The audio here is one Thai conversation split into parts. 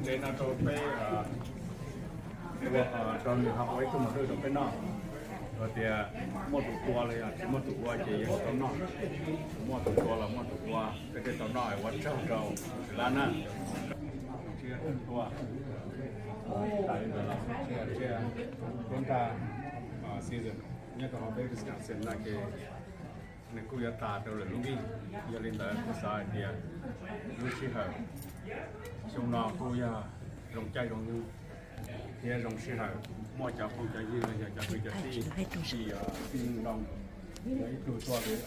để nó cho cái trong học ấy cũng một đôi trong cái nọ rồi thì một tụ tuaเลยchỉ một tụ tua chỉ trong nọ một tụ tua là một tụ tua cái tàu nọวันเช้าเราร้านน่ะเชื่อตัวtại là ชื่อคนตาseason เนี่ยก็เอาไปดิสคัสเซนนะqueในคุยตาตัวเลยลุงยิ่งยาลินดาภาษาเดียรู้ชื่อเหรอช่วงนอคุยลงใจลงยูเที่ยลงชื่อเหรอมั่วจับคงจะยืนเลยจะคุยจะที่ลองดูตัวเลย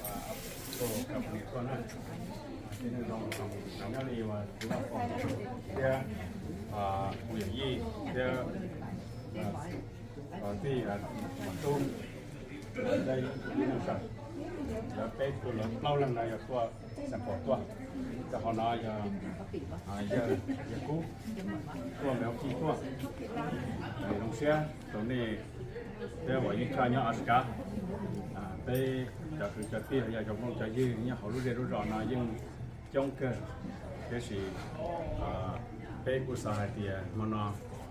ตัวกับเนี่ยตัวนั้นที่ลองนั่นนี่ว่าที่เราฟังเที่ยคุยยี่เที่ยที่ตุ้มได้ยินสักแล้วไปตัวเล่าเรื่องอะไรตัวสังกัดตัวจะขอน้อยจะกู้ตัวแมวขี้ตัวลงเสียตัวนี้เดี๋ยวว่ายิ่งชายเนี่ยอาสกาไปจะคือจะที่อยากจะมองจะยืนเนี่ยเขารู้เรื่องรู้รอนะยิ่งจ้องเกิดก็สิไปกุศลเดียมันนะ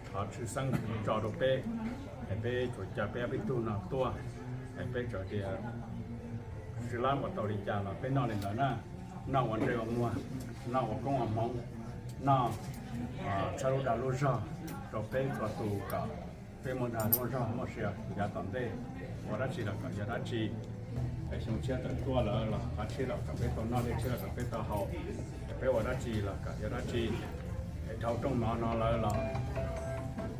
เขาชื่อสังจอดไปไปจุดจะไปตัวหนักตัวไปจอดเดียคือร้านวัดตอริจาเราเป็นนอนในนั้นนะนอกวันเดียวมัวนอกวันกงมองนอกชาลุดาลุจ่าเราเป็นประตูกับเป็นมณฑลลุจ่าไม่เชื่อยาตันเต้วันรัชชีเรากับยารัชชีไอ้ชงเชื่อตัวเรารัชชีเรากับเป็นตัวนอกเชื่อกับเป็นตัวเขาเป็นวันรัชชีเรากับยารัชชีไอ้เท่าตรงมานอนเรา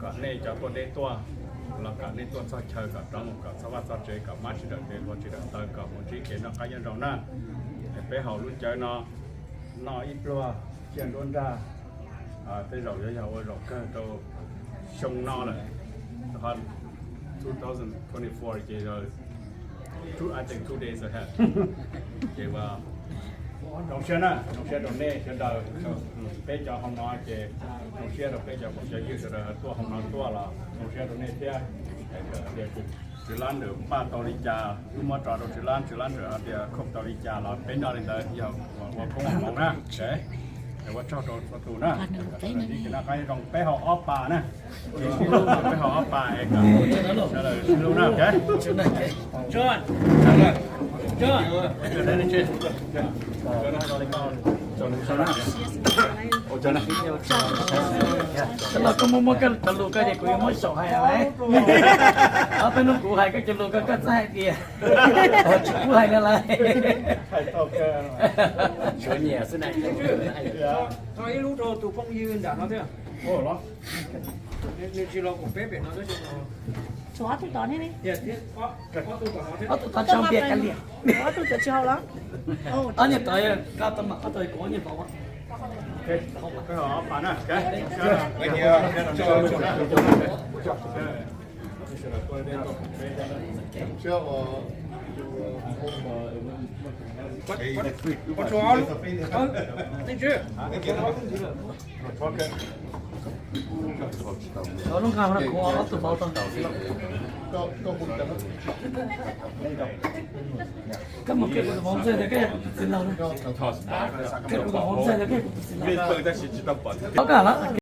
กับเน่จะคนได้ตัวหลักการในตัวสักเชิงกับรังกับสวัสดิ์เจกับมาชิดเกลวันชิดตากับวันที่เกณฑ์นักการยันเราหน้าไปหาลุ้นใจนอนอีกลัวเชียนล้วนได้ไปเราเยอะๆเราก็ตัวชงนอเลยตอน2024เกี่ยวกับI think 2 days ahead เกี่ยวกับน้องเชียนะน้องเชียตรงนี้เชียดาวไปจอห้องนอนเกี่ยวน้องเชียเราไปจอผมจะยืดตัวห้องนอนตัวเราน้องเชียตรงนี้เที่ยเดี๋ยวชื่อร้านเดี๋ยวป้าตอริจาลูกมอตราชื่อร้านเดี๋ยวครบตอริจาเราเป็นอะไรเดี๋ยวว่าคงมองนะใช่แต่ว่าชอบโดนประตูนะนี่คือนักการต้องไปหออ้อป่านะไปหออ้อป่าเองครับใช่เลยรู้นะใช่จอนเดี๋ยวได้เลยเช่นKalau kamu makan telur kan dia kuih masuk hai ai. Apa nak kuih kan telur kan kat saya dia. Kuih nak lai. ชวนเนี่ยสนาย thôi lúc rồi tụ phongยืนด่าnó thế à? Ồ đó. Nên chỉ lo của bếp để nó đấy chứ. Chó tụi tỏ thế đi. Yes, yes. Có tụ của nó thế. Ở tụi tao trong biệt cái liền. Chó tụi tụi chiều lắm. Ở nhà tới cao tầm ở tới có nhà bảo. Ok, cái họ phản à, cái. Vậy thì chưa con chó luôn. Thấy chưa? Ở lúc nào nó có ở tụi bao tầm đầu xí lắm. có một cái Cái một cái của bóng rơi là cái xin lâu luôn. Cái của bóng rơi là cái xin lâu. Có cả đó.